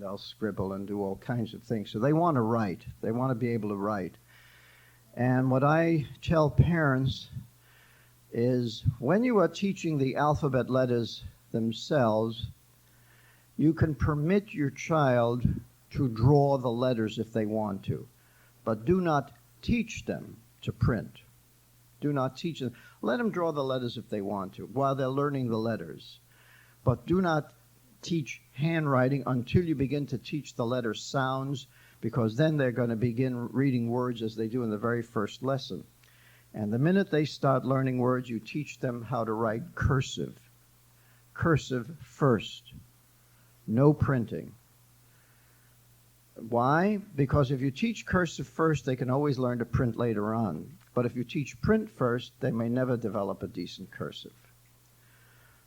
they'll scribble and do all kinds of things. So they want to write. They want to be able to write. And what I tell parents is when you are teaching the alphabet letters themselves, you can permit your child to draw the letters if they want to, but do not teach them to print. Do not teach them. Let them draw the letters if they want to while they're learning the letters, but do not teach handwriting until you begin to teach the letter sounds, because then they're going to begin reading words as they do in the very first lesson. And the minute they start learning words, you teach them how to write cursive. Cursive first. No printing. Why? Because if you teach cursive first, they can always learn to print later on. But if you teach print first, they may never develop a decent cursive.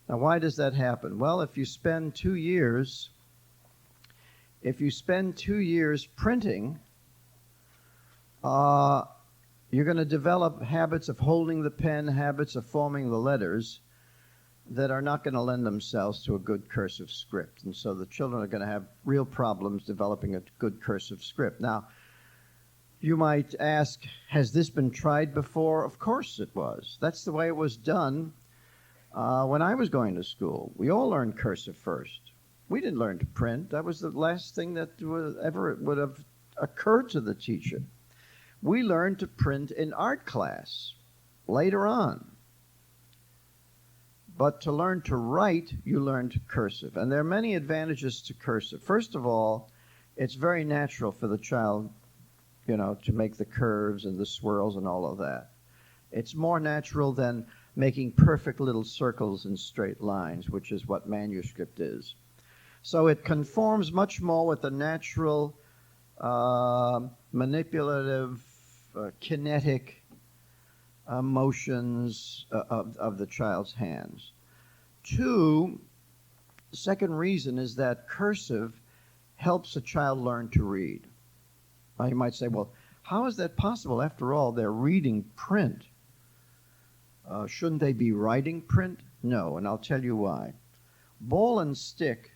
Now, why does that happen? Well, if you spend 2 years printing, you're going to develop habits of holding the pen, habits of forming the letters that are not going to lend themselves to a good cursive script. And so the children are going to have real problems developing a good cursive script. Now, you might ask, has this been tried before? Of course it was. That's the way it was done when I was going to school. We all learned cursive first. We didn't learn to print. That was the last thing that ever would have occurred to the teacher. We learned to print in art class later on. But to learn to write, you learned cursive. And there are many advantages to cursive. First of all, it's very natural for the child, to make the curves and the swirls and all of that. It's more natural than making perfect little circles and straight lines, which is what manuscript is. So it conforms much more with the natural, manipulative, kinetic motions of the child's hands. The second reason is that cursive helps a child learn to read. Now you might say, well, how is that possible? After all, they're reading print. Shouldn't they be writing print? No, and I'll tell you why. Ball and stick,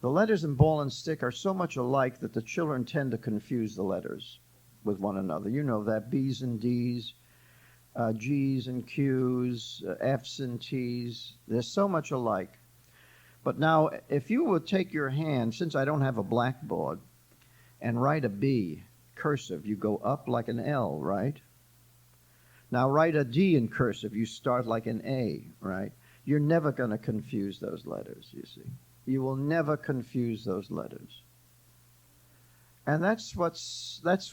the letters in ball and stick are so much alike that the children tend to confuse the letters with one another. You know that, B's and D's, G's and Q's, F's and T's, they're so much alike. But now, if you would take your hand, since I don't have a blackboard, and write a B, cursive, you go up like an L, right? Now write a D in cursive, you start like an A, right? You're never going to confuse those letters, you see. You will never confuse those letters. And that's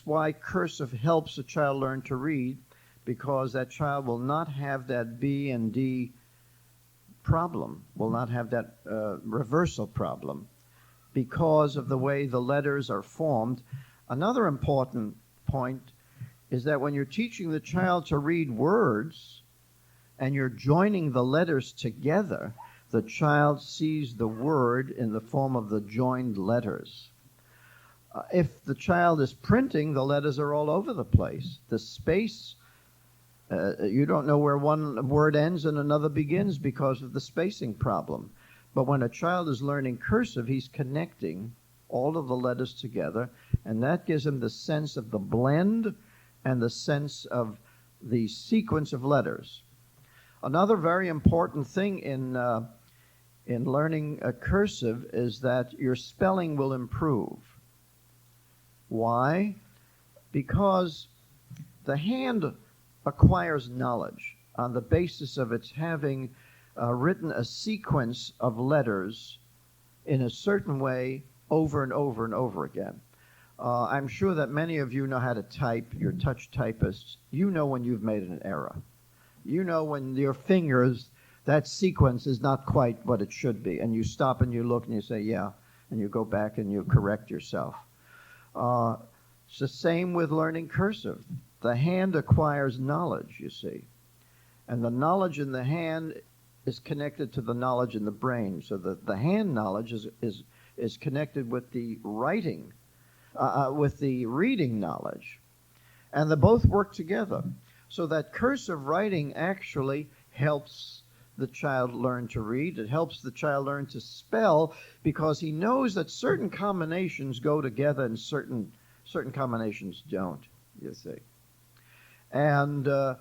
why cursive helps a child learn to read, because that child will not have that B and D problem, will not have that reversal problem, because of the way the letters are formed. Another important point is that when you're teaching the child to read words and you're joining the letters together, the child sees the word in the form of the joined letters. If the child is printing, the letters are all over the place. The space, you don't know where one word ends and another begins because of the spacing problem. But when a child is learning cursive, he's connecting all of the letters together, and that gives him the sense of the blend and the sense of the sequence of letters. Another very important thing in learning a cursive is that your spelling will improve. Why? Because the hand acquires knowledge on the basis of its having written a sequence of letters in a certain way over and over and over again. I'm sure that many of you know how to type. You're touch typists. You know when you've made an error. You know when your fingers, that sequence is not quite what it should be. And you stop and you look and you say, yeah, and you go back and you correct yourself. It's the same with learning cursive. The hand acquires knowledge, you see. And the knowledge in the hand is connected to the knowledge in the brain. So the hand knowledge is connected with the writing, with the reading knowledge. And they both work together. So that cursive writing actually helps the child learn to read. It helps the child learn to spell because he knows that certain combinations go together and certain combinations don't, you see. And of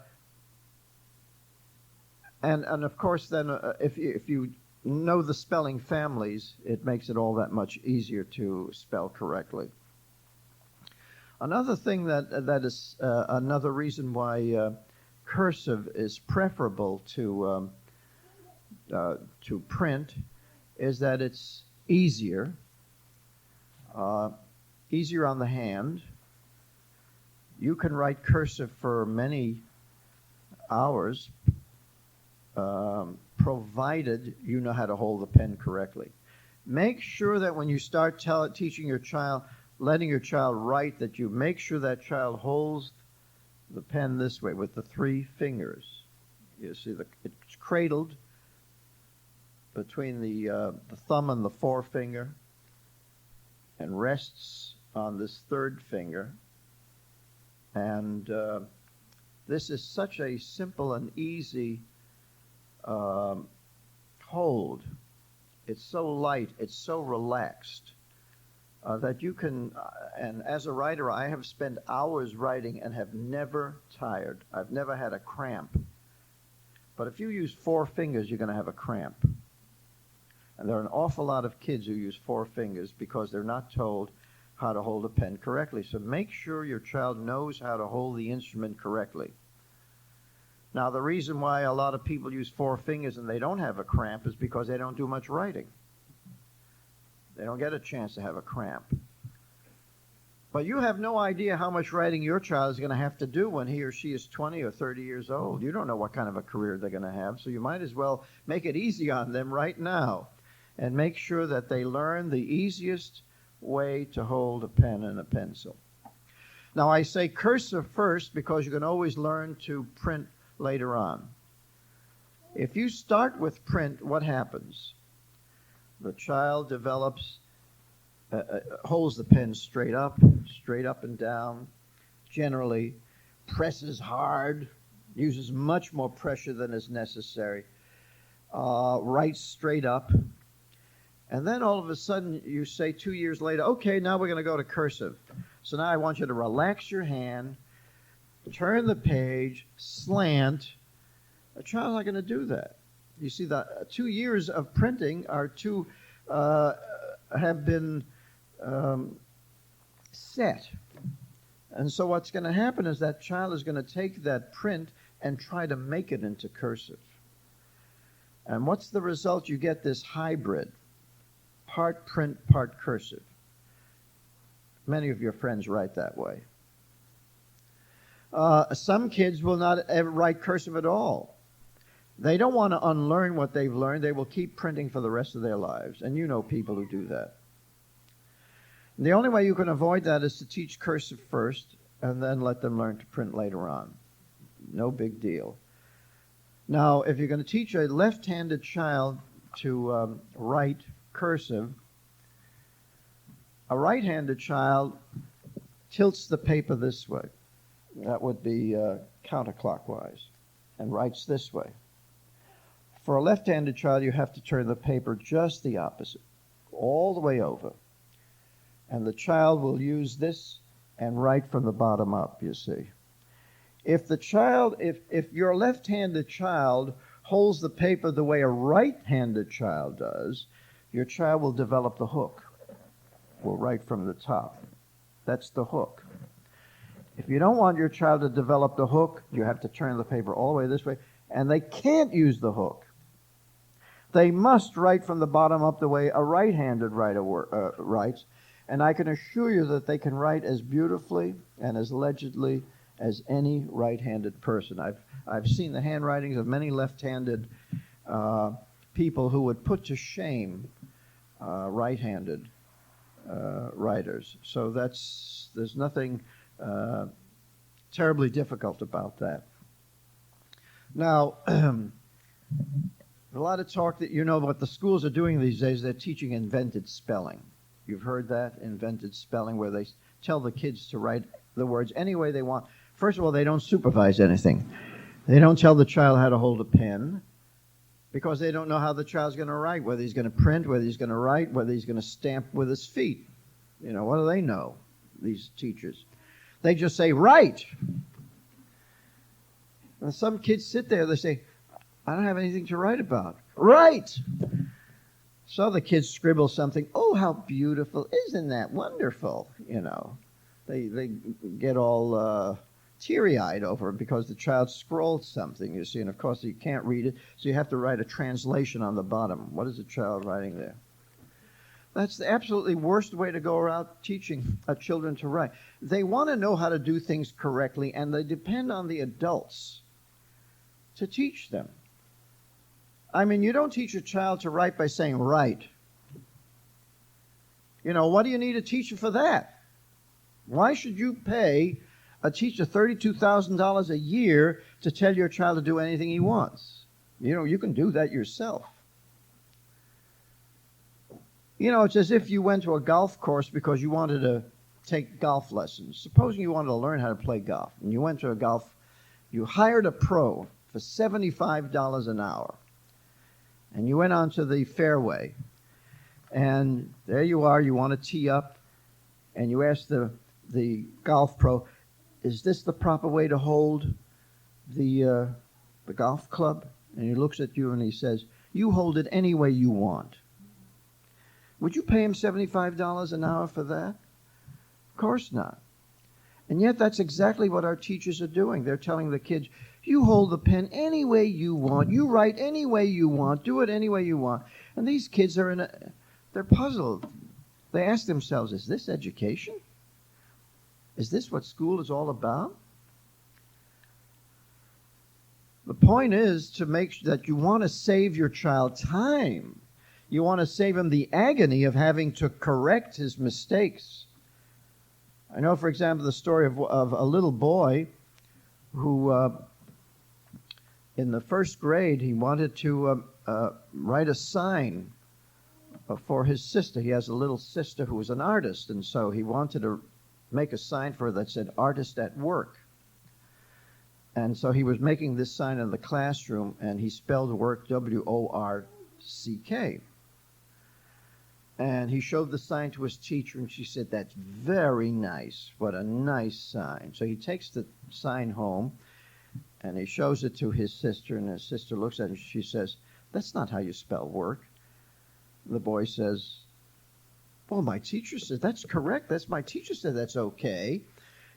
course then if you know the spelling families, it makes it all that much easier to spell correctly. Another thing that is another reason why cursive is preferable to print is that it's easier on the hand. You can write cursive for many hours, provided you know how to hold the pen correctly. Make sure that when you start teaching your child, letting your child write, that you make sure that child holds the pen this way with the 3 fingers. You see, it's cradled between the thumb and the forefinger and rests on this 3rd finger. And this is such a simple and easy hold. It's so light, it's so relaxed that you can, and as a writer, I have spent hours writing and have never tired. I've never had a cramp. But if you use 4 fingers, you're going to have a cramp. And there are an awful lot of kids who use 4 fingers because they're not told how to hold a pen correctly. So make sure your child knows how to hold the instrument correctly. Now, the reason why a lot of people use 4 fingers and they don't have a cramp is because they don't do much writing. They don't get a chance to have a cramp. But you have no idea how much writing your child is going to have to do when he or she is 20 or 30 years old. You don't know what kind of a career they're going to have, so you might as well make it easy on them right now and make sure that they learn the easiest way to hold a pen and a pencil. Now, I say cursive first because you can always learn to print later on. If you start with print, what happens? The child develops, holds the pen straight up and down, generally presses hard, uses much more pressure than is necessary, writes straight up, and then all of a sudden you say 2 years later, okay, now we're going to go to cursive. So now I want you to relax your hand, turn the page, slant. A child's not going to do that. You see, the 2 years of printing are have been set. And so what's going to happen is that child is going to take that print and try to make it into cursive. And what's the result? You get this hybrid, part print, part cursive. Many of your friends write that way. Some kids will not ever write cursive at all. They don't want to unlearn what they've learned. They will keep printing for the rest of their lives. And you know people who do that. And the only way you can avoid that is to teach cursive first and then let them learn to print later on. No big deal. Now, if you're going to teach a left-handed child to write cursive, a right-handed child tilts the paper this way. That would be counterclockwise, and writes this way. For a left-handed child, you have to turn the paper just the opposite, all the way over. And the child will use this and write from the bottom up, you see. If your left-handed child holds the paper the way a right-handed child does, your child will develop the hook, will write from the top. That's the hook. If you don't want your child to develop the hook, you have to turn the paper all the way this way, and they can't use the hook. They must write from the bottom up the way a right-handed writer writes, and I can assure you that they can write as beautifully and as legibly as any right-handed person. I've seen the handwritings of many left-handed people who would put to shame right-handed writers. So there's nothing terribly difficult about that. Now, a lot of talk that what the schools are doing these days, they're teaching invented spelling. You've heard that, invented spelling, where they tell the kids to write the words any way they want. First of all, they don't supervise anything. They don't tell the child how to hold a pen. because they don't know how the child's going to write, whether he's going to print, whether he's going to write, whether he's going to stamp with his feet. What do they know, these teachers? They just say, write. And some kids sit there, they say, I don't have anything to write about. Write! So the kids scribble something. Oh, how beautiful. Isn't that wonderful? They get all teary-eyed over it because the child scrawled something, you see. And, of course, you can't read it, so you have to write a translation on the bottom. What is the child writing there? That's the absolutely worst way to go around teaching children to write. They want to know how to do things correctly, and they depend on the adults to teach them. I mean, you don't teach a child to write by saying, write. What do you need a teacher for that? Why should you pay a teacher $32,000 a year to tell your child to do anything he wants? You can do that yourself. It's as if you went to a golf course because you wanted to take golf lessons. Supposing you wanted to learn how to play golf, and you went to you hired a pro for $75 an hour. And you went onto the fairway, and there you are, you want to tee up, and you ask the golf pro, is this the proper way to hold the golf club? And he looks at you and he says, you hold it any way you want. Would you pay him $75 an hour for that? Of course not. And yet that's exactly what our teachers are doing. They're telling the kids, you hold the pen any way you want. You write any way you want. Do it any way you want. And these kids they're puzzled. They ask themselves, is this education? Is this what school is all about? The point is to make that you want to save your child time. You want to save him the agony of having to correct his mistakes. I know, for example, the story of a little boy who, in the first grade, he wanted to write a sign for his sister. He has a little sister who was an artist, and so he wanted to make a sign for her that said, artist at work. And so he was making this sign in the classroom, and he spelled work W-O-R-C-K. And he showed the sign to his teacher, and she said, that's very nice. What a nice sign. So he takes the sign home, and he shows it to his sister, and his sister looks at it, and she says, that's not how you spell work. The boy says, well, my teacher said that's correct. My teacher said that's okay.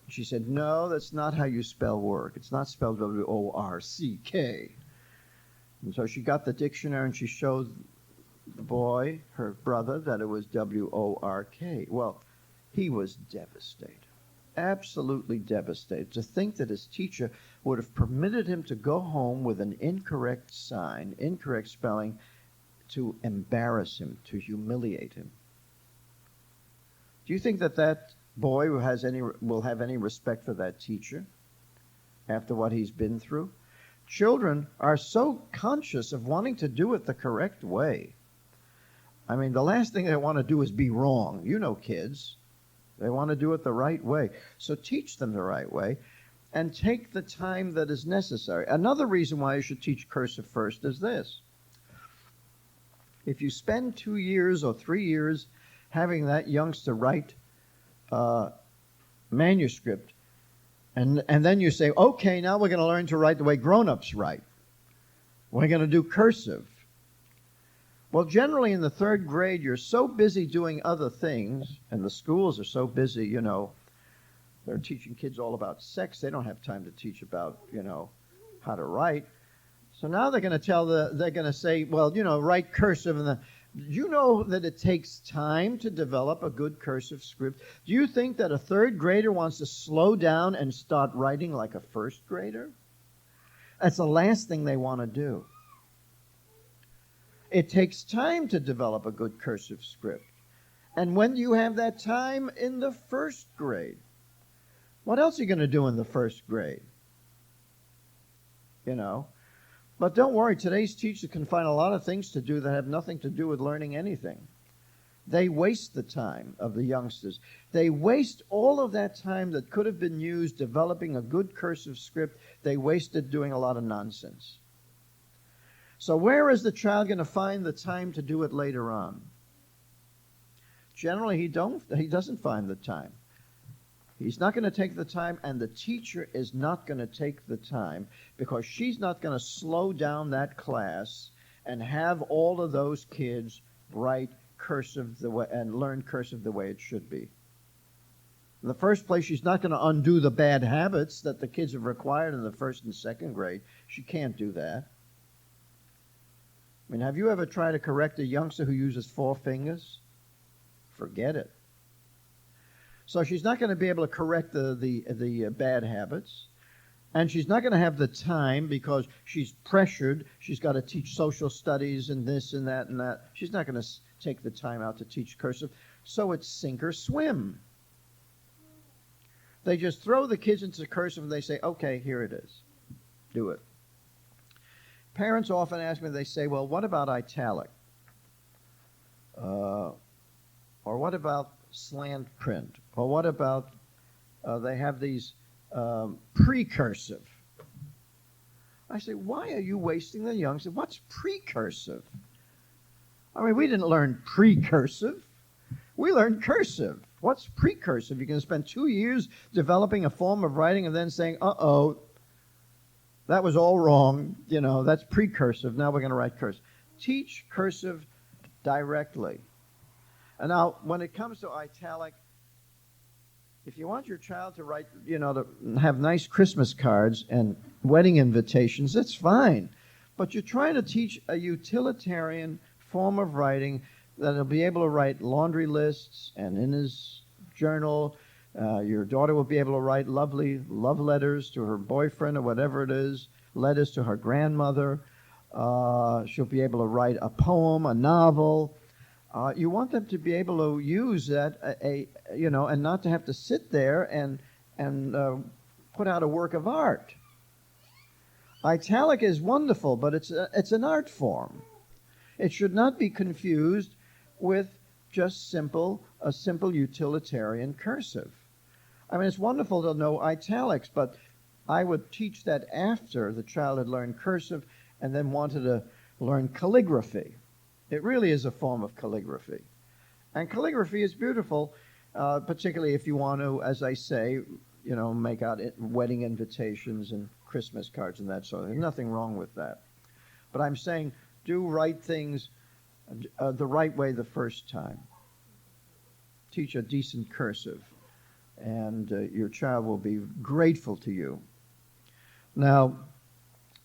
She said, no, that's not how you spell work. It's not spelled W-O-R-C-K. And so she got the dictionary, and she showed the boy, her brother, that it was W-O-R-K. Well, he was devastated, absolutely devastated, to think that his teacher would have permitted him to go home with an incorrect sign, incorrect spelling, to embarrass him, to humiliate him. Do you think that boy will have any respect for that teacher after what he's been through? Children are so conscious of wanting to do it the correct way. I mean, the last thing they want to do is be wrong. Kids. They want to do it the right way. So teach them the right way and take the time that is necessary. Another reason why you should teach cursive first is this. If you spend 2 years or 3 years having that youngster write manuscript, and then you say, okay, now we're going to learn to write the way grown-ups write. We're going to do cursive. Well, generally in the 3rd grade, you're so busy doing other things, and the schools are so busy, they're teaching kids all about sex. They don't have time to teach about, how to write. So now they're going to say, well, write cursive. And you know that it takes time to develop a good cursive script. Do you think that a 3rd grader wants to slow down and start writing like a 1st grader? That's the last thing they want to do. It takes time to develop a good cursive script. And when do you have that time? In the 1st grade. What else are you going to do in the 1st grade? But don't worry, today's teachers can find a lot of things to do that have nothing to do with learning anything. They waste the time of the youngsters. They waste all of that time that could have been used developing a good cursive script. They wasted doing a lot of nonsense. So where is the child going to find the time to do it later on? Generally, he doesn't find the time. He's not going to take the time, and the teacher is not going to take the time, because she's not going to slow down that class and have all of those kids write cursive the way and learn cursive the way it should be. In the first place, she's not going to undo the bad habits that the kids have required in the first and second grade. She can't do that. I mean, have you ever tried to correct a youngster who uses 4 fingers? Forget it. So she's not going to be able to correct the bad habits. And she's not going to have the time because she's pressured. She's got to teach social studies and this and that and that. She's not going to take the time out to teach cursive. So it's sink or swim. They just throw the kids into cursive and they say, okay, here it is. Do it. Parents often ask me, they say, well, what about italic? Or what about slant print? Or what about, they have these precursive. I say, why are you wasting the youngsters? What's precursive? I mean, we didn't learn precursive. We learned cursive. What's precursive? You're going to spend 2 years developing a form of writing and then saying, uh-oh, that was all wrong. You know, that's precursive. Now we're going to write cursive. Teach cursive directly. And now, when it comes to italic, if you want your child to write, you know, to have nice Christmas cards and wedding invitations, that's fine. But you're trying to teach a utilitarian form of writing that he'll be able to write laundry lists, and in his journal, your daughter will be able to write lovely love letters to her boyfriend or whatever it is, letters to her grandmother. She'll be able to write a poem, a novel. You want them to be able to use that, and not to have to sit there and put out a work of art. Italic is wonderful, but it's an art form. It should not be confused with just a simple utilitarian cursive. I mean, it's wonderful to know italics, but I would teach that after the child had learned cursive and then wanted to learn calligraphy. It really is a form of calligraphy. And calligraphy is beautiful, particularly if you want to, as I say, you know, make out wedding invitations and Christmas cards and that sort of thing. There's nothing wrong with that. But I'm saying do write things the right way the first time. Teach a decent cursive, and your child will be grateful to you. Now,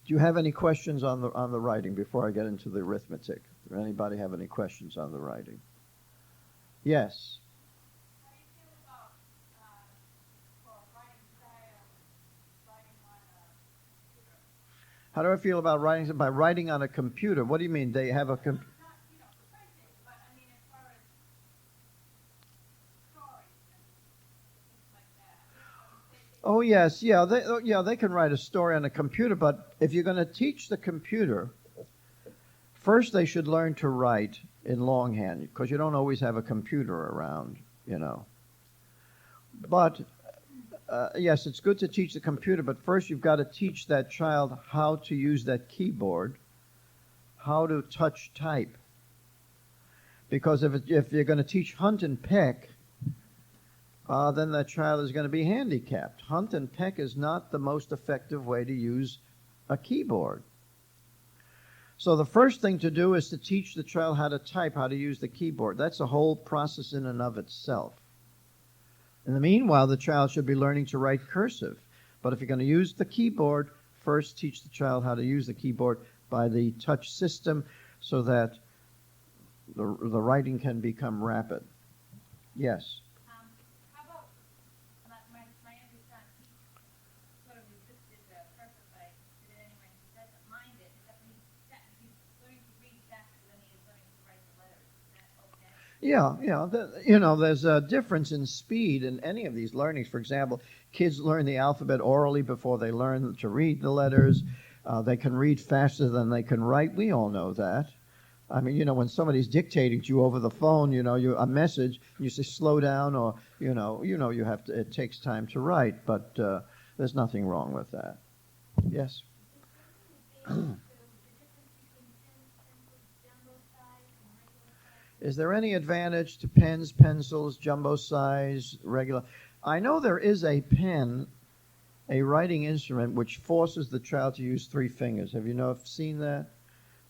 do you have any questions on the writing before I get into the arithmetic? Does anybody have any questions on the writing? Yes. How do I feel about writing by writing on a computer? What do you mean? They have a computer? Oh yes, they can write a story on a computer, but if you're going to teach the computer, first they should learn to write in longhand, because you don't always have a computer around, you know. But yes, it's good to teach the computer, but first you've got to teach that child how to use that keyboard, how to touch type. Because if you're going to teach hunt and peck, then that child is going to be handicapped. Hunt and peck is not the most effective way to use a keyboard. So the first thing to do is to teach the child how to type, how to use the keyboard. That's a whole process in and of itself. In the meanwhile, the child should be learning to write cursive. But if you're going to use the keyboard, first teach the child how to use the keyboard by the touch system so that the writing can become rapid. Yes? How about my youngest son, he sort of resisted the cursive, but I did it anyway. He doesn't mind it, except he's learning to read faster than he is learning to write the letters. Is that okay? Yeah. There's a difference in speed in any of these learnings. For example, kids learn the alphabet orally before they learn to read the letters. They can read faster than they can write. We all know that. I mean, when somebody's dictating to you over the phone, a message, you say slow down, or you have to. It takes time to write, but there's nothing wrong with that. Yes. The difference between Is there any advantage to pens, pencils, jumbo size, regular? I know there is a pen, a writing instrument, which forces the child to use 3 fingers. Have you seen that?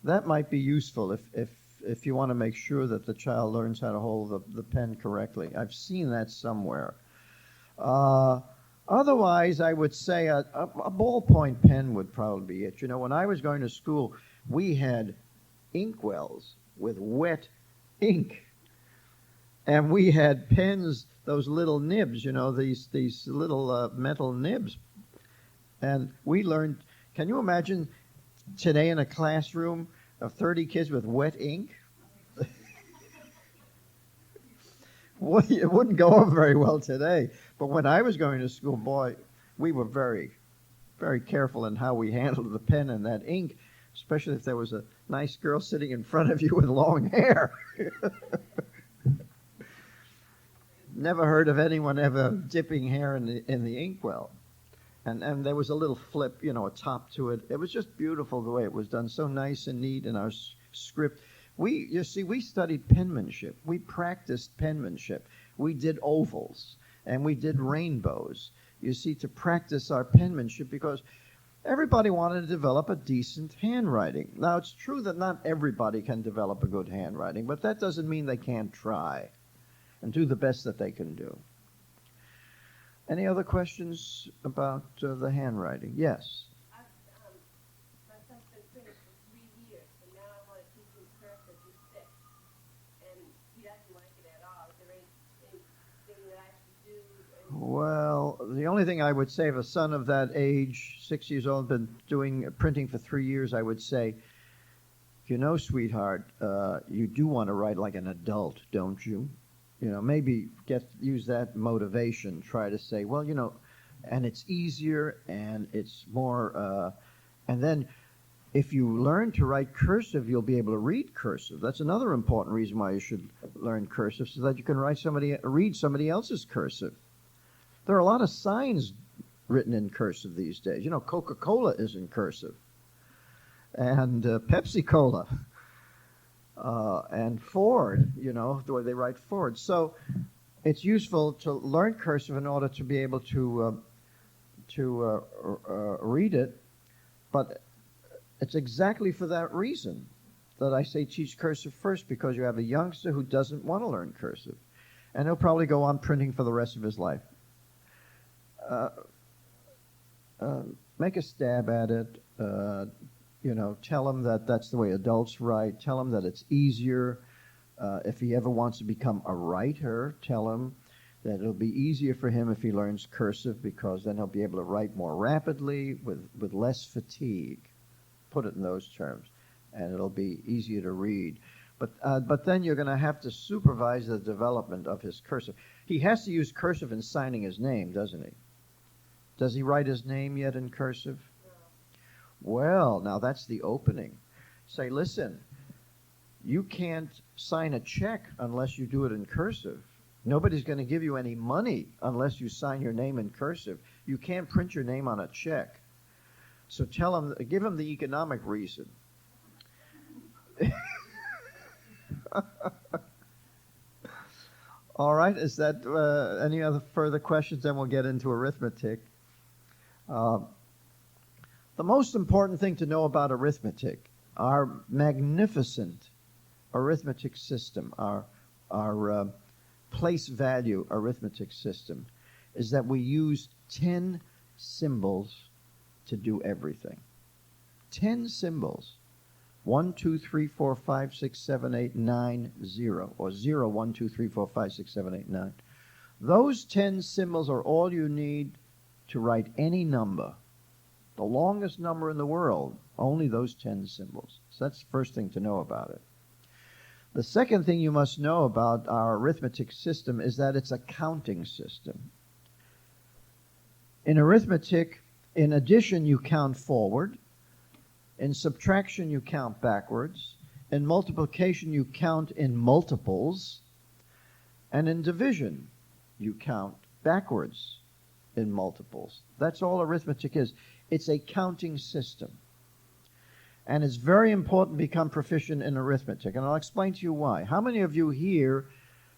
That might be useful if you want to make sure that the child learns how to hold the pen correctly. I've seen that somewhere. Otherwise, I would say a ballpoint pen would probably be it. When I was going to school, we had inkwells with wet ink. And we had pens, those little nibs, these little metal nibs. And we learned, can you imagine today in a classroom of 30 kids with wet ink? Well, it wouldn't go over very well today. But when I was going to school, boy, we were very, very careful in how we handled the pen and that ink, especially if there was a nice girl sitting in front of you with long hair. Never heard of anyone ever dipping hair in the inkwell. And there was a little flip, a top to it. It was just beautiful the way it was done, so nice and neat in our script. We studied penmanship. We practiced penmanship. We did ovals, and we did rainbows, to practice our penmanship, because everybody wanted to develop a decent handwriting. Now, it's true that not everybody can develop a good handwriting, but that doesn't mean they can't try and do the best that they can do. Any other questions about the handwriting? Yes. My son's been finished for 3 years, and now I want to teach him cursive. He's 6, and he doesn't like it at all. Is there anything that I should do? Well, the only thing I would say, if a son of that age, 6 years old, been doing printing for 3 years, I would say, sweetheart, you do want to write like an adult, don't you? Maybe use that motivation. Try to say, well, and it's easier and it's more. And then, if you learn to write cursive, you'll be able to read cursive. That's another important reason why you should learn cursive, so that you can read somebody else's cursive. There are a lot of signs written in cursive these days. Coca-Cola is in cursive, and Pepsi-Cola. And Ford, the way they write Ford. So it's useful to learn cursive in order to be able to read it. But it's exactly for that reason that I say teach cursive first, because you have a youngster who doesn't want to learn cursive, and he'll probably go on printing for the rest of his life. Make a stab at it. Tell him that that's the way adults write. Tell him that it's easier. If he ever wants to become a writer, tell him that it'll be easier for him if he learns cursive, because then he'll be able to write more rapidly with less fatigue. Put it in those terms. And it'll be easier to read. But then you're going to have to supervise the development of his cursive. He has to use cursive in signing his name, doesn't he? Does he write his name yet in cursive? Well, now that's the opening. Say, listen, you can't sign a check unless you do it in cursive. Nobody's going to give you any money unless you sign your name in cursive. You can't print your name on a check. So give him the economic reason. All right, is that any other further questions? Then we'll get into arithmetic. The most important thing to know about arithmetic, our magnificent arithmetic system, our place value arithmetic system, is that we use 10 symbols to do everything. 10 symbols. 1, 2, 3, 4, 5, 6, 7, 8, 9, 0. Or 0, 1, 2, 3, 4, 5, 6, 7, 8, 9. Those 10 symbols are all you need to write any number. The longest number in the world, only those 10 symbols. So that's the first thing to know about it. The second thing you must know about our arithmetic system is that it's a counting system. In arithmetic, in addition, you count forward. In subtraction, you count backwards. In multiplication, you count in multiples. And in division, you count backwards in multiples. That's all arithmetic is. It's a counting system. And it's very important to become proficient in arithmetic. And I'll explain to you why. How many of you here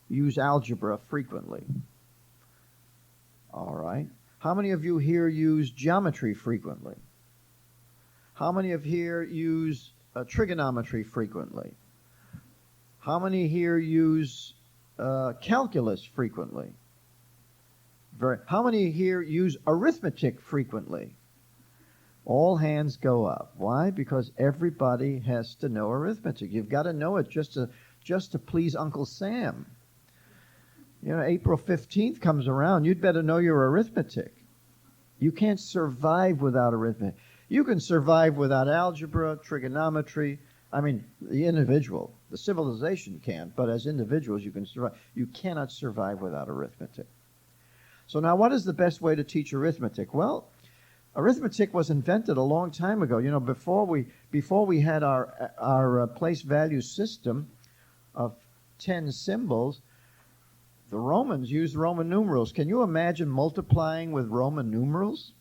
use algebra frequently? All right. How many of you here use geometry frequently? How many of here use trigonometry frequently? How many here use calculus frequently? How many here use arithmetic frequently? All hands go up. Why? Because everybody has to know arithmetic. You've got to know it just to please Uncle Sam. You know, April 15th comes around, you'd better know your arithmetic. You can't survive without arithmetic. You can survive without algebra, trigonometry. I mean, the individual, the civilization can't, but as individuals you can survive. You cannot survive without arithmetic. So now what is the best way to teach arithmetic? Well, arithmetic was invented a long time ago. You know, before we had our place value system of 10 symbols, the Romans used Roman numerals. Can you imagine multiplying with Roman numerals?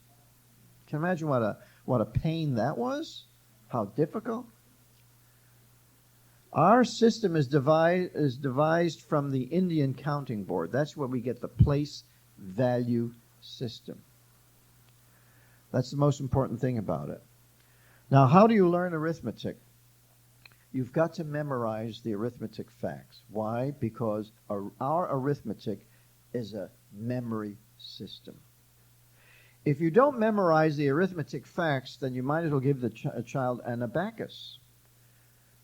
Can you imagine what a pain that was? How difficult? Our system is devised from the Indian counting board. That's where we get the place value system. That's the most important thing about it. Now, how do you learn arithmetic? You've got to memorize the arithmetic facts. Why? Because our arithmetic is a memory system. If you don't memorize the arithmetic facts, then you might as well give the child an abacus.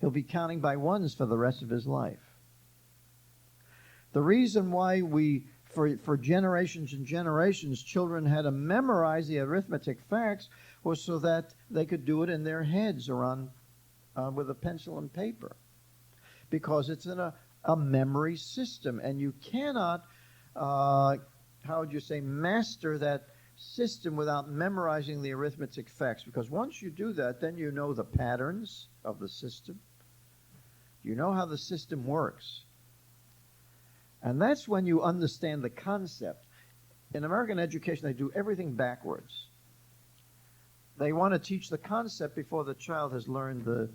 He'll be counting by ones for the rest of his life. The reason why for generations and generations, children had to memorize the arithmetic facts was so that they could do it in their heads or with a pencil and paper, because it's in a memory system, and you cannot, master that system without memorizing the arithmetic facts, because once you do that, then you know the patterns of the system. You know how the system works. And that's when you understand the concept. In American education, they do everything backwards. They want to teach the concept before the child has learned the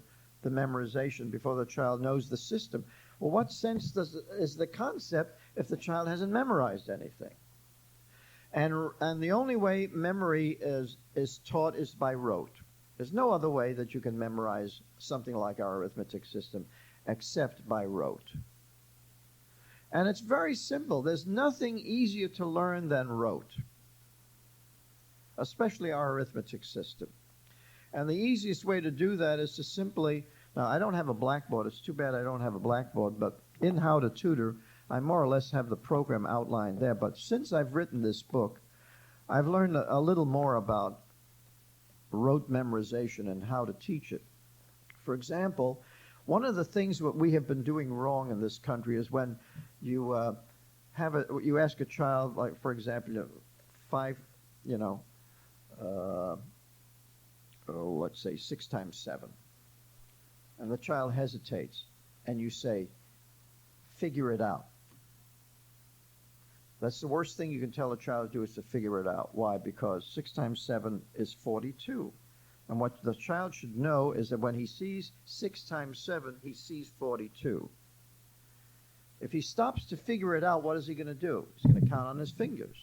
memorization, before the child knows the system. Well, what sense is the concept if the child hasn't memorized anything? And the only way memory is taught is by rote. There's no other way that you can memorize something like our arithmetic system except by rote. And it's very simple. There's nothing easier to learn than rote, especially our arithmetic system. And the easiest way to do that is to simply, now I don't have a blackboard. It's too bad I don't have a blackboard, but in How to Tutor, I more or less have the program outlined there. But since I've written this book, I've learned a little more about rote memorization and how to teach it. For example, one of the things that we have been doing wrong in this country is when you you ask a child, like for example, let's say 6 times 7, and the child hesitates, and you say, figure it out. That's the worst thing you can tell a child to do, is to figure it out. Why? Because 6 times 7 is 42. And what the child should know is that when he sees 6 times 7, he sees 42. If he stops to figure it out, what is he going to do? He's going to count on his fingers.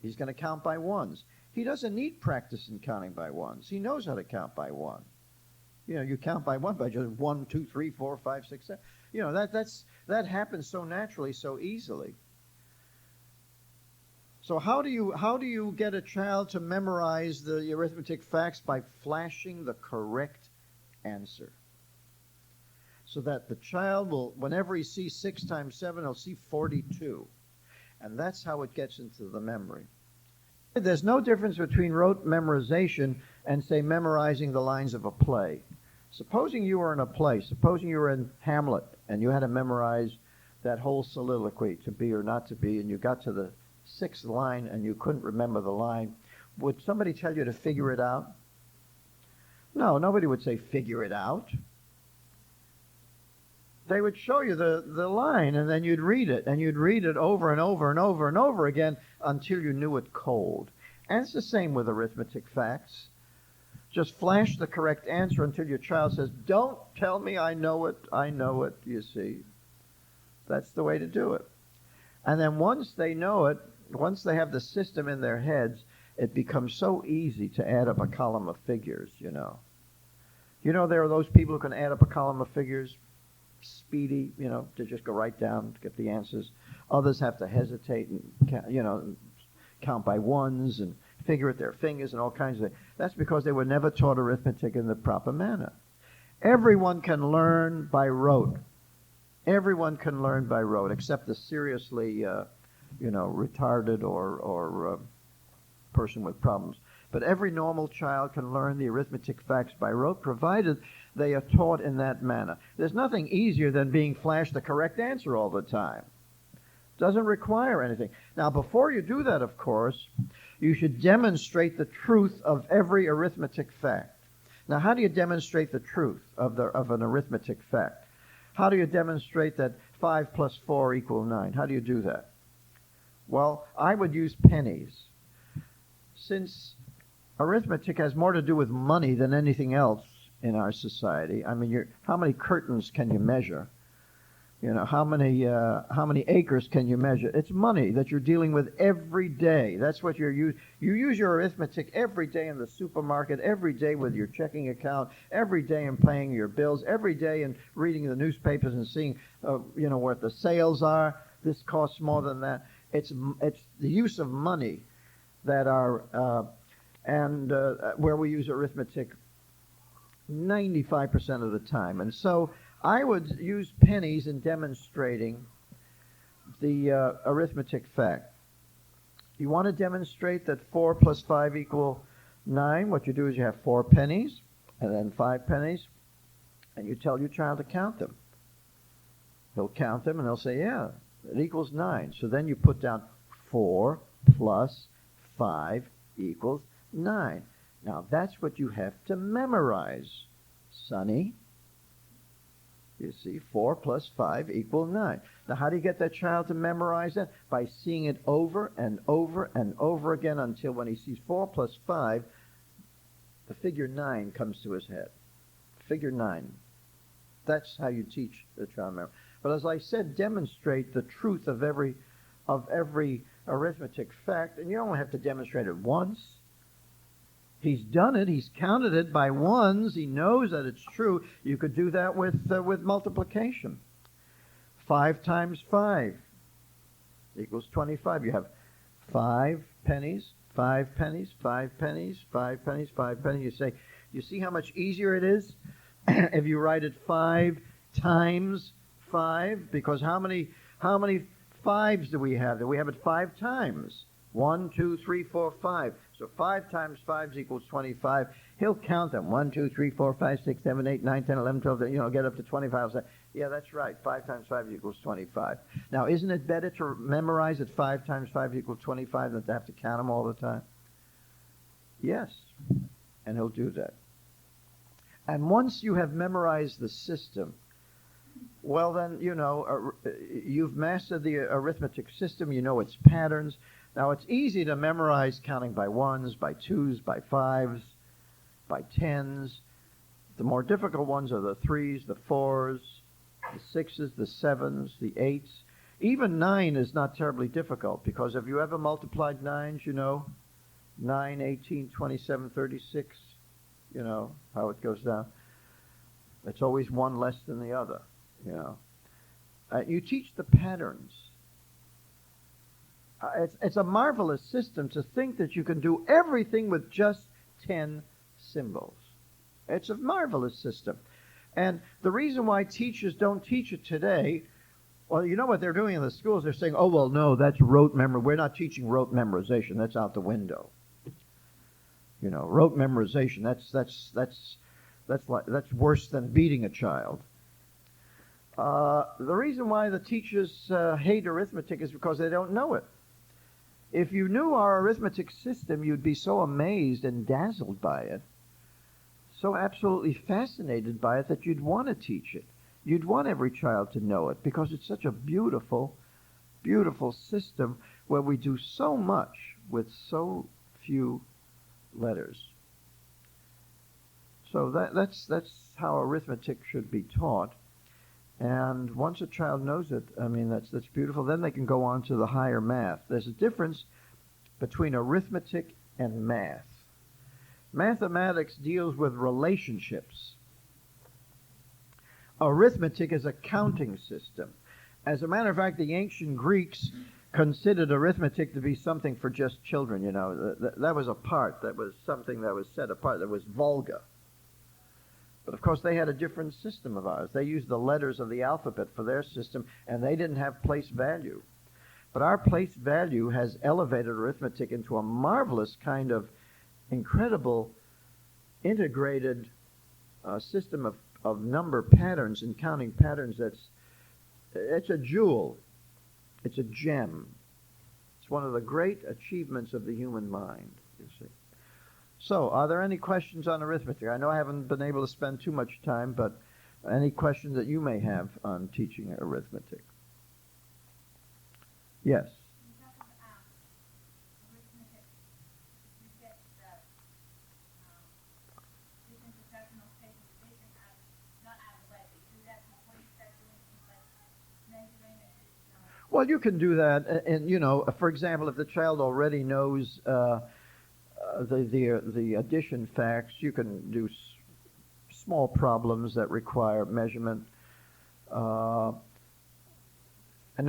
He's going to count by ones. He doesn't need practice in counting by ones. He knows how to count by one. You know, you count by one by just 1, 2, 3, 4, 5, 6, 7. You know, that happens so naturally, so easily. So how do you get a child to memorize the arithmetic facts? By flashing the correct answer. So that the child will, whenever he sees 6 times 7, he'll see 42. And that's how it gets into the memory. There's no difference between rote memorization and, say, memorizing the lines of a play. Supposing you were in a play, supposing you were in Hamlet, and you had to memorize that whole soliloquy, to be or not to be, and you got to the 6th line and you couldn't remember the line, would somebody tell you to figure it out? No, nobody would say figure it out. They would show you the line, and then you'd read it, and you'd read it over and over and over and over again until you knew it cold. And it's the same with arithmetic facts. Just flash the correct answer until your child says, "Don't tell me I know it, you see." That's the way to do it. And then once they know it, once they have the system in their heads, it becomes so easy to add up a column of figures, you know. You know, there are those people who can add up a column of figures, speedy, you know, to just go right down to get the answers. Others have to hesitate and, you know, count by ones and figure with their fingers and all kinds of things. That's because they were never taught arithmetic in the proper manner. Everyone can learn by rote. Everyone can learn by rote, except the seriously, you know, retarded or person with problems. But every normal child can learn the arithmetic facts by rote, provided they are taught in that manner. There's nothing easier than being flashed the correct answer all the time. Doesn't require anything. Now, before you do that, of course, you should demonstrate the truth of every arithmetic fact. Now, how do you demonstrate the truth of an arithmetic fact? How do you demonstrate that 5 plus 4 equal 9? How do you do that? Well, I would use pennies. Since arithmetic has more to do with money than anything else in our society, I mean, how many curtains can you measure? You know, how many acres can you measure? It's money that you're dealing with every day. That's what you use your arithmetic every day in the supermarket, every day with your checking account, every day in paying your bills, every day in reading the newspapers and seeing, you know, what the sales are. This costs more than that. It's the use of money that are where we use arithmetic 95% of the time, and so I would use pennies in demonstrating the arithmetic fact. You want to demonstrate that 4 plus 5 equal 9. What you do is you have 4 pennies and then 5 pennies, and you tell your child to count them. He'll count them, and he'll say, yeah, it equals 9. So then you put down 4 plus 5 equals 9. Now, that's what you have to memorize, Sonny. You see, 4 plus 5 equal 9. Now, how do you get that child to memorize that? By seeing it over and over and over again until when he sees 4 plus 5, the figure 9 comes to his head. Figure 9. That's how you teach the child memory. But as I said, demonstrate the truth of every arithmetic fact, and you don't have to demonstrate it once. He's done it. He's counted it by ones. He knows that it's true. You could do that with multiplication. 5 times 5 equals 25. You have 5 pennies, 5 pennies, 5 pennies, 5 pennies, 5 pennies. You say, you see how much easier it is if you write it 5 times 5? Because how many 5s do we have? We have it 5 times. 1, 2, 3, 4, 5. So 5 times 5 equals 25. He'll count them. 1, 2, 3, 4, 5, 6, 7, 8, 9, 10, 11, 12, you know, get up to 25. Say, yeah, that's right. 5 times 5 equals 25. Now, isn't it better to memorize that 5 times 5 equals 25 than to have to count them all the time? Yes. And he'll do that. And once you have memorized the system, well, then, you know, you've mastered the arithmetic system. You know its patterns. Now, it's easy to memorize counting by 1s, by 2s, by 5s, by 10s. The more difficult ones are the 3s, the 4s, the 6s, the 7s, the 8s. Even 9 is not terribly difficult, because have you ever multiplied 9s, you know? 9, 18, 27, 36, you know, how it goes down. It's always one less than the other, you know. You teach the patterns. It's a marvelous system to think that you can do everything with just 10 symbols. It's a marvelous system. And the reason why teachers don't teach it today, well, you know what they're doing in the schools? They're saying, oh, well, no, that's rote memory. We're not teaching rote memorization. That's out the window. You know, rote memorization, that's worse than beating a child. The reason why the teachers hate arithmetic is because they don't know it. If you knew our arithmetic system, you'd be so amazed and dazzled by it, so absolutely fascinated by it that you'd want to teach it. You'd want every child to know it because it's such a beautiful, beautiful system where we do so much with so few letters. So that's how arithmetic should be taught. And once a child knows it, I mean, that's beautiful. Then they can go on to the higher math. There's a difference between arithmetic and math. Mathematics deals with relationships. Arithmetic is a counting system. As a matter of fact, the ancient Greeks considered arithmetic to be something for just children, you know. That was a part, that was something that was set apart, that was vulgar. But of course they had a different system of ours. They used the letters of the alphabet for their system, and they didn't have place value. But our place value has elevated arithmetic into a marvelous kind of incredible integrated system of number patterns and counting patterns. It's a jewel. It's a gem. It's one of the great achievements of the human mind, you see. So, are there any questions on arithmetic? I know I haven't been able to spend too much time, but any questions that you may have on teaching arithmetic? Yes. In terms of arithmetic, you get different decimal places, addition out, not out of the way, but you do that before you start doing things like measuring and Well, you can do that, and you know, for example, if the child already knows the addition facts, you can do small problems that require measurement. And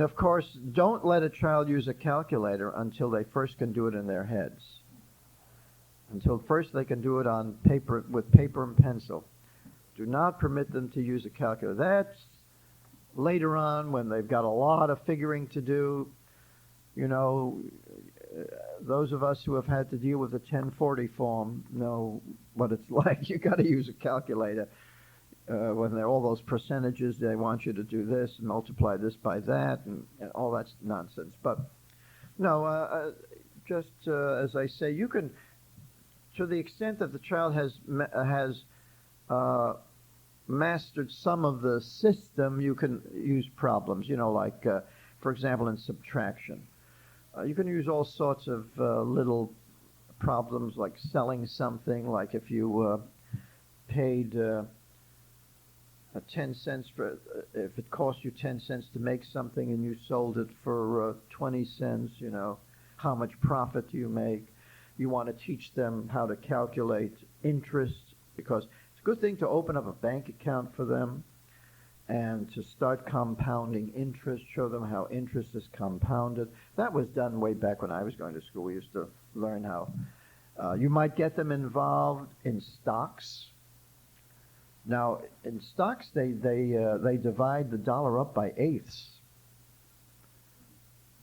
of course, don't let a child use a calculator until they first can do it in their heads. Until first they can do it on paper, with paper and pencil. Do not permit them to use a calculator. That's later on when they've got a lot of figuring to do. You know, those of us who have had to deal with the 1040 form know what it's like. You got to use a calculator. When there are all those percentages, they want you to do this and multiply this by that, and all that's nonsense. But no, just as I say, you can, to the extent that the child has mastered some of the system, you can use problems. You know, like for example, in subtraction, you can use all sorts of little problems, like selling something. Like if you paid 10 cents for, if it cost you 10 cents to make something and you sold it for 20 cents, you know, how much profit do you make? You want to teach them how to calculate interest, because it's a good thing to open up a bank account for them and to start compounding interest, show them how interest is compounded. That was done way back when I was going to school. We used to learn how. You might get them involved in stocks. Now, in stocks, they divide the dollar up by eighths.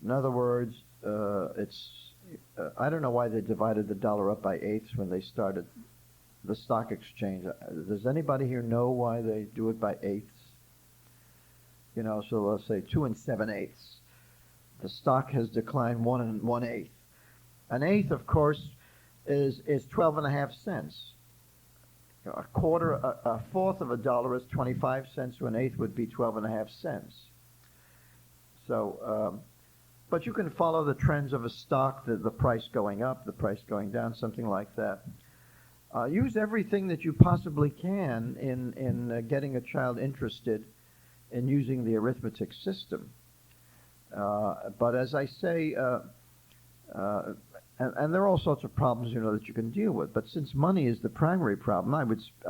In other words, I don't know why they divided the dollar up by eighths when they started the stock exchange. Does anybody here know why they do it by eighths? You know, so let's say 2 7/8. The stock has declined 1 1/8. An eighth, of course, is 12.5 cents. A fourth of a dollar is 25 cents, so an eighth would be 12.5 cents. So, but you can follow the trends of a stock, the price going up, the price going down, something like that. Use everything that you possibly can in getting a child interested in using the arithmetic system. But as I say, and there are all sorts of problems, you know, that you can deal with. But since money is the primary problem, I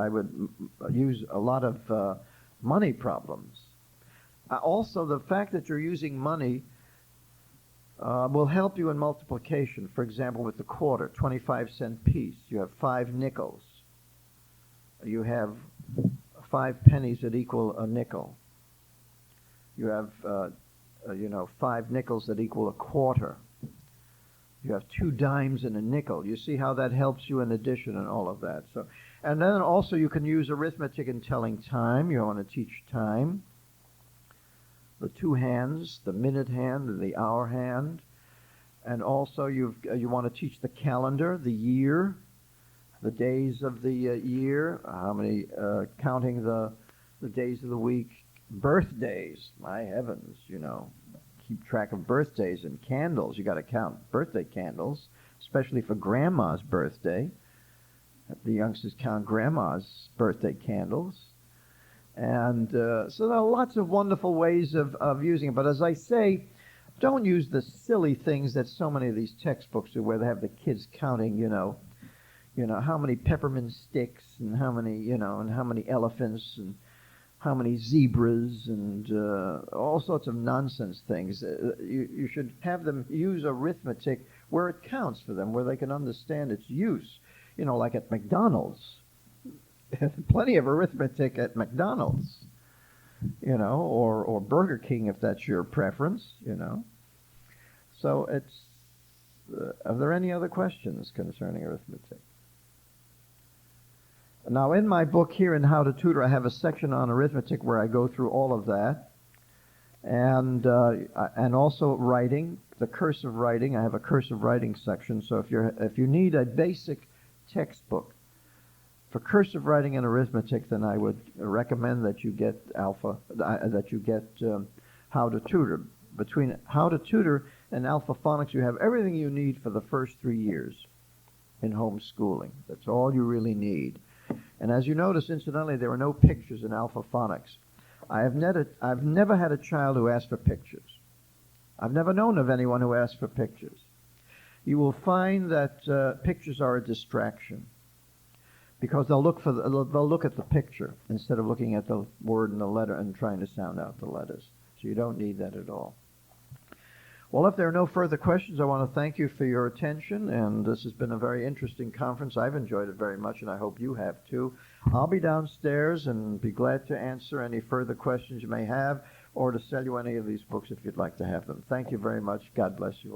would use a lot of money problems. Also, the fact that you're using money will help you in multiplication. For example, with the quarter, 25-cent piece, you have 5 nickels. You have 5 pennies that equal a nickel. You have, 5 nickels that equal a quarter. You have 2 dimes and a nickel. You see how that helps you in addition and all of that. So, and then also you can use arithmetic in telling time. You want to teach time. The 2 hands, the minute hand and the hour hand. And also you want to teach the calendar, the year, the days of the year, how many, counting the days of the week, birthdays, my heavens, you know. Keep track of birthdays and candles. You got to count birthday candles, especially for grandma's birthday. The youngsters count grandma's birthday candles. And so there are lots of wonderful ways of using it. But as I say, don't use the silly things that so many of these textbooks do, where they have the kids counting, how many peppermint sticks and how many, and how many elephants and how many zebras and all sorts of nonsense things. You should have them use arithmetic where it counts for them, where they can understand its use. Like at McDonald's. Plenty of arithmetic at McDonald's, or Burger King if that's your preference, So are there any other questions concerning arithmetic? Now, in my book here in How to Tutor, I have a section on arithmetic where I go through all of that, and also writing, the cursive writing. I have a cursive writing section. So if you need a basic textbook for cursive writing and arithmetic, then I would recommend that you get How to Tutor. Between How to Tutor and Alpha-Phonics, you have everything you need for the first 3 years in homeschooling. That's all you really need. And as you notice, incidentally, there are no pictures in Alpha-Phonics. I've never had a child who asked for pictures. I've never known of anyone who asked for pictures. You will find that pictures are a distraction, because they'll look at the picture instead of looking at the word and the letter and trying to sound out the letters. So you don't need that at all. Well, if there are no further questions, I want to thank you for your attention, and this has been a very interesting conference. I've enjoyed it very much, and I hope you have too. I'll be downstairs and be glad to answer any further questions you may have, or to sell you any of these books if you'd like to have them. Thank you very much. God bless you all.